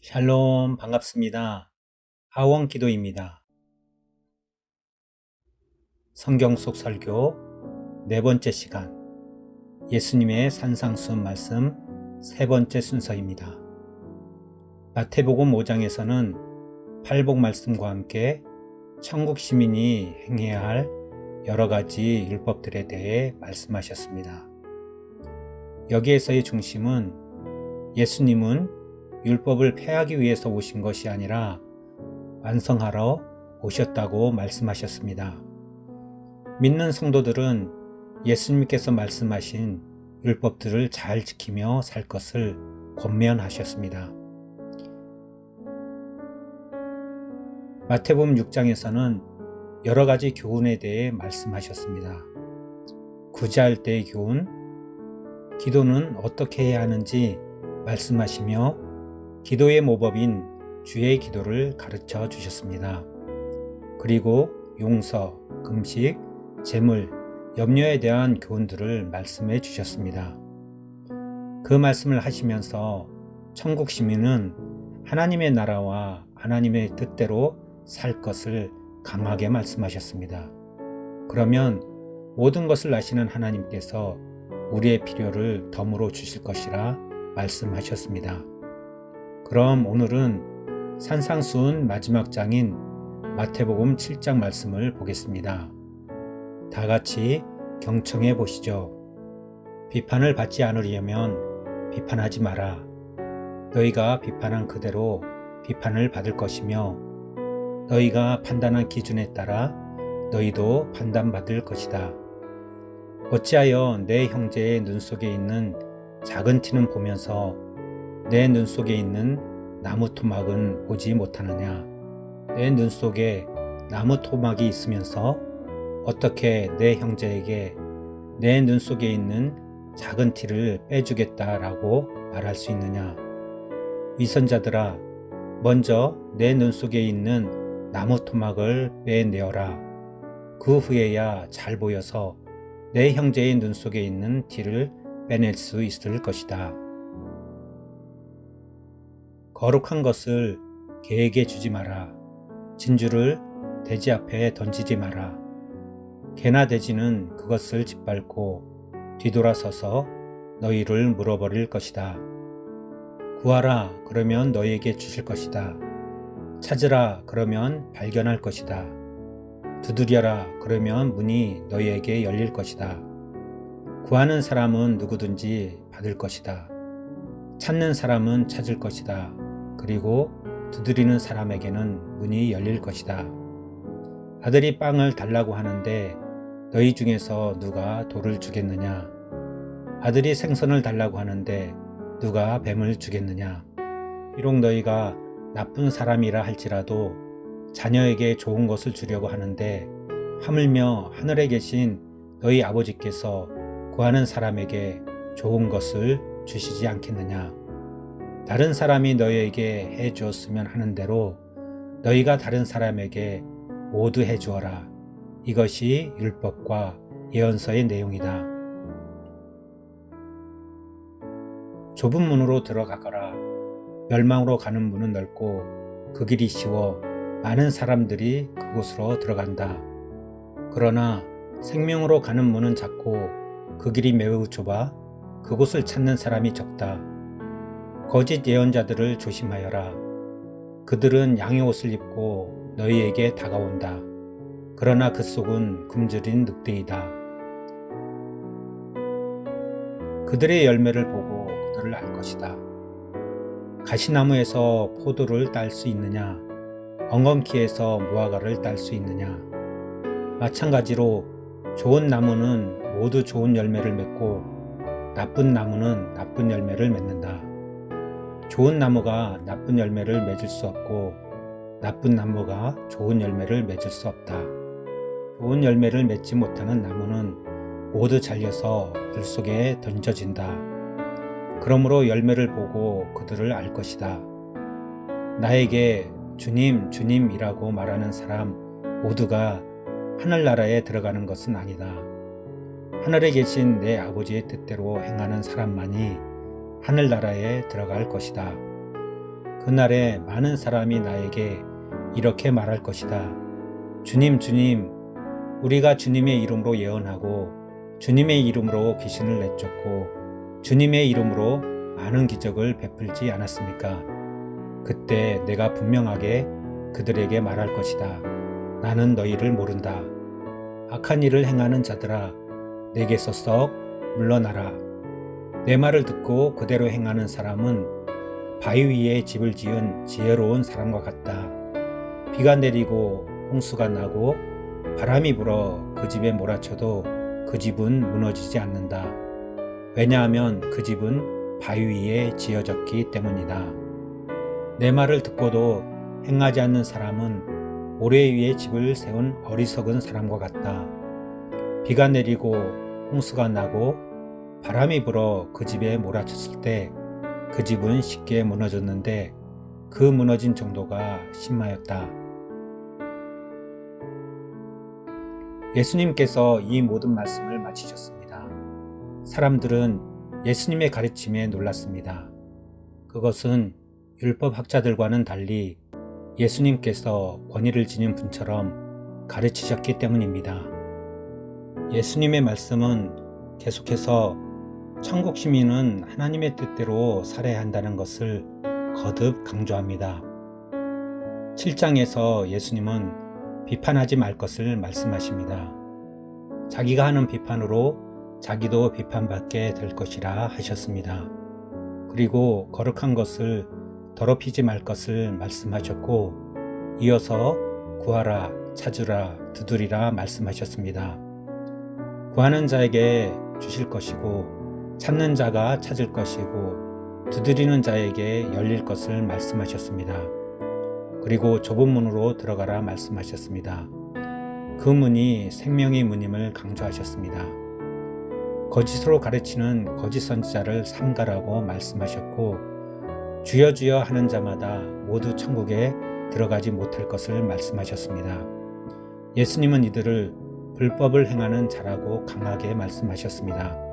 샬롬 반갑습니다. 하원 기도입니다. 성경 속 설교 네 번째 시간 예수님의 산상수훈 말씀 세 번째 순서입니다. 마태복음 5장에서는 팔복 말씀과 함께 천국 시민이 행해야 할 여러 가지 율법들에 대해 말씀하셨습니다. 여기에서의 중심은 예수님은 율법을 폐하기 위해서 오신 것이 아니라 완성하러 오셨다고 말씀하셨습니다. 믿는 성도들은 예수님께서 말씀하신 율법들을 잘 지키며 살 것을 권면하셨습니다. 마태복음 6장에서는 여러 가지 교훈에 대해 말씀하셨습니다. 구제할 때의 교훈, 기도는 어떻게 해야 하는지 말씀하시며 기도의 모법인 주의 기도를 가르쳐 주셨습니다. 그리고 용서, 금식, 재물, 염려에 대한 교훈들을 말씀해 주셨습니다. 그 말씀을 하시면서 천국 시민은 하나님의 나라와 하나님의 뜻대로 살 것을 강하게 말씀하셨습니다. 그러면 모든 것을 아시는 하나님께서 우리의 필요를 덤으로 주실 것이라 말씀하셨습니다. 그럼 오늘은 산상수훈 마지막 장인 마태복음 7장 말씀을 보겠습니다. 다 같이 경청해 보시죠. 비판을 받지 않으려면 비판하지 마라. 너희가 비판한 그대로 비판을 받을 것이며 너희가 판단한 기준에 따라 너희도 판단받을 것이다. 어찌하여 내 형제의 눈 속에 있는 작은 티는 보면서 내 눈 속에 있는 나무 토막은 보지 못하느냐? 내 눈 속에 나무 토막이 있으면서 어떻게 내 형제에게 내 눈 속에 있는 작은 티를 빼주겠다라고 말할 수 있느냐? 위선자들아, 먼저 내 눈 속에 있는 나무 토막을 빼내어라. 그 후에야 잘 보여서 내 형제의 눈 속에 있는 티를 빼낼 수 있을 것이다. 거룩한 것을 개에게 주지 마라. 진주를 돼지 앞에 던지지 마라. 개나 돼지는 그것을 짓밟고 뒤돌아서서 너희를 물어버릴 것이다. 구하라, 그러면 너희에게 주실 것이다. 찾으라, 그러면 발견할 것이다. 두드려라, 그러면 문이 너희에게 열릴 것이다. 구하는 사람은 누구든지 받을 것이다. 찾는 사람은 찾을 것이다. 그리고 두드리는 사람에게는 문이 열릴 것이다. 아들이 빵을 달라고 하는데 너희 중에서 누가 돌을 주겠느냐? 아들이 생선을 달라고 하는데 누가 뱀을 주겠느냐? 비록 너희가 나쁜 사람이라 할지라도 자녀에게 좋은 것을 주려고 하는데 하물며 하늘에 계신 너희 아버지께서 구하는 사람에게 좋은 것을 주시지 않겠느냐? 다른 사람이 너희에게 해 주었으면 하는 대로 너희가 다른 사람에게 모두 해 주어라. 이것이 율법과 예언서의 내용이다. 좁은 문으로 들어가거라. 멸망으로 가는 문은 넓고 그 길이 쉬워 많은 사람들이 그곳으로 들어간다. 그러나 생명으로 가는 문은 작고 그 길이 매우 좁아 그곳을 찾는 사람이 적다. 거짓 예언자들을 조심하여라. 그들은 양의 옷을 입고 너희에게 다가온다. 그러나 그 속은 굶주린 늑대이다. 그들의 열매를 보고 그들을 알 것이다. 가시나무에서 포도를 딸 수 있느냐? 엉겅퀴에서 무화과를 딸 수 있느냐? 마찬가지로 좋은 나무는 모두 좋은 열매를 맺고 나쁜 나무는 나쁜 열매를 맺는다. 좋은 나무가 나쁜 열매를 맺을 수 없고 나쁜 나무가 좋은 열매를 맺을 수 없다. 좋은 열매를 맺지 못하는 나무는 모두 잘려서 불 속에 던져진다. 그러므로 열매를 보고 그들을 알 것이다. 나에게 주님, 주님이라고 말하는 사람 모두가 하늘나라에 들어가는 것은 아니다. 하늘에 계신 내 아버지의 뜻대로 행하는 사람만이 하늘나라에 들어갈 것이다. 그날에 많은 사람이 나에게 이렇게 말할 것이다. 주님, 주님, 우리가 주님의 이름으로 예언하고 주님의 이름으로 귀신을 내쫓고 주님의 이름으로 많은 기적을 베풀지 않았습니까? 그때 내가 분명하게 그들에게 말할 것이다. 나는 너희를 모른다. 악한 일을 행하는 자들아, 내게서 썩 물러나라. 내 말을 듣고 그대로 행하는 사람은 바위 위에 집을 지은 지혜로운 사람과 같다. 비가 내리고 홍수가 나고 바람이 불어 그 집에 몰아쳐도 그 집은 무너지지 않는다. 왜냐하면 그 집은 바위 위에 지어졌기 때문이다. 내 말을 듣고도 행하지 않는 사람은 모래 위에 집을 세운 어리석은 사람과 같다. 비가 내리고 홍수가 나고 바람이 불어 그 집에 몰아쳤을 때 그 집은 쉽게 무너졌는데 그 무너진 정도가 심하였다. 예수님께서 이 모든 말씀을 마치셨습니다. 사람들은 예수님의 가르침에 놀랐습니다. 그것은 율법학자들과는 달리 예수님께서 권위를 지닌 분처럼 가르치셨기 때문입니다. 예수님의 말씀은 계속해서 천국 시민은 하나님의 뜻대로 살아야 한다는 것을 거듭 강조합니다. 7장에서 예수님은 비판하지 말 것을 말씀하십니다. 자기가 하는 비판으로 자기도 비판받게 될 것이라 하셨습니다. 그리고 거룩한 것을 더럽히지 말 것을 말씀하셨고 이어서 구하라, 찾으라, 두드리라 말씀하셨습니다. 구하는 자에게 주실 것이고 찾는 자가 찾을 것이고 두드리는 자에게 열릴 것을 말씀하셨습니다. 그리고 좁은 문으로 들어가라 말씀하셨습니다. 그 문이 생명의 문임을 강조하셨습니다. 거짓으로 가르치는 거짓 선지자를 삼가라고 말씀하셨고 주여 주여 하는 자마다 모두 천국에 들어가지 못할 것을 말씀하셨습니다. 예수님은 이들을 불법을 행하는 자라고 강하게 말씀하셨습니다.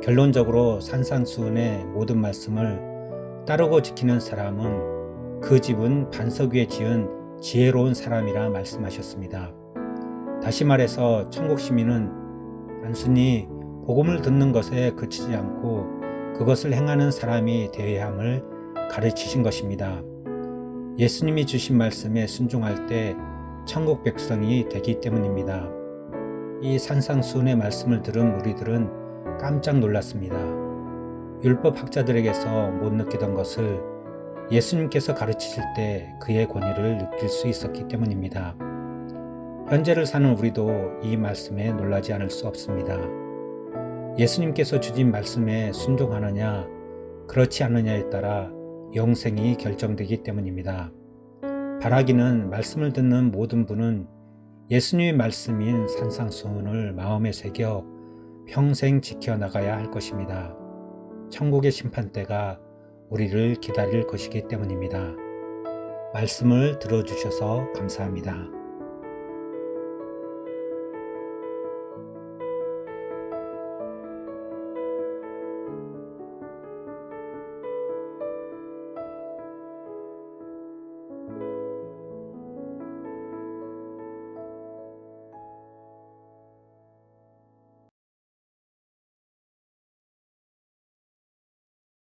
결론적으로 산상수훈의 모든 말씀을 따르고 지키는 사람은 그 집은 반석 위에 지은 지혜로운 사람이라 말씀하셨습니다. 다시 말해서 천국 시민은 단순히 복음을 듣는 것에 그치지 않고 그것을 행하는 사람이 되어야 함을 가르치신 것입니다. 예수님이 주신 말씀에 순종할 때 천국 백성이 되기 때문입니다. 이 산상수훈의 말씀을 들은 우리들은 깜짝 놀랐습니다. 율법학자들에게서 못 느끼던 것을 예수님께서 가르치실 때 그의 권위를 느낄 수 있었기 때문입니다. 현재를 사는 우리도 이 말씀에 놀라지 않을 수 없습니다. 예수님께서 주신 말씀에 순종하느냐, 그렇지 않느냐에 따라 영생이 결정되기 때문입니다. 바라기는 말씀을 듣는 모든 분은 예수님의 말씀인 산상수훈을 마음에 새겨 평생 지켜나가야 할 것입니다. 천국의 심판대가 우리를 기다릴 것이기 때문입니다. 말씀을 들어주셔서 감사합니다.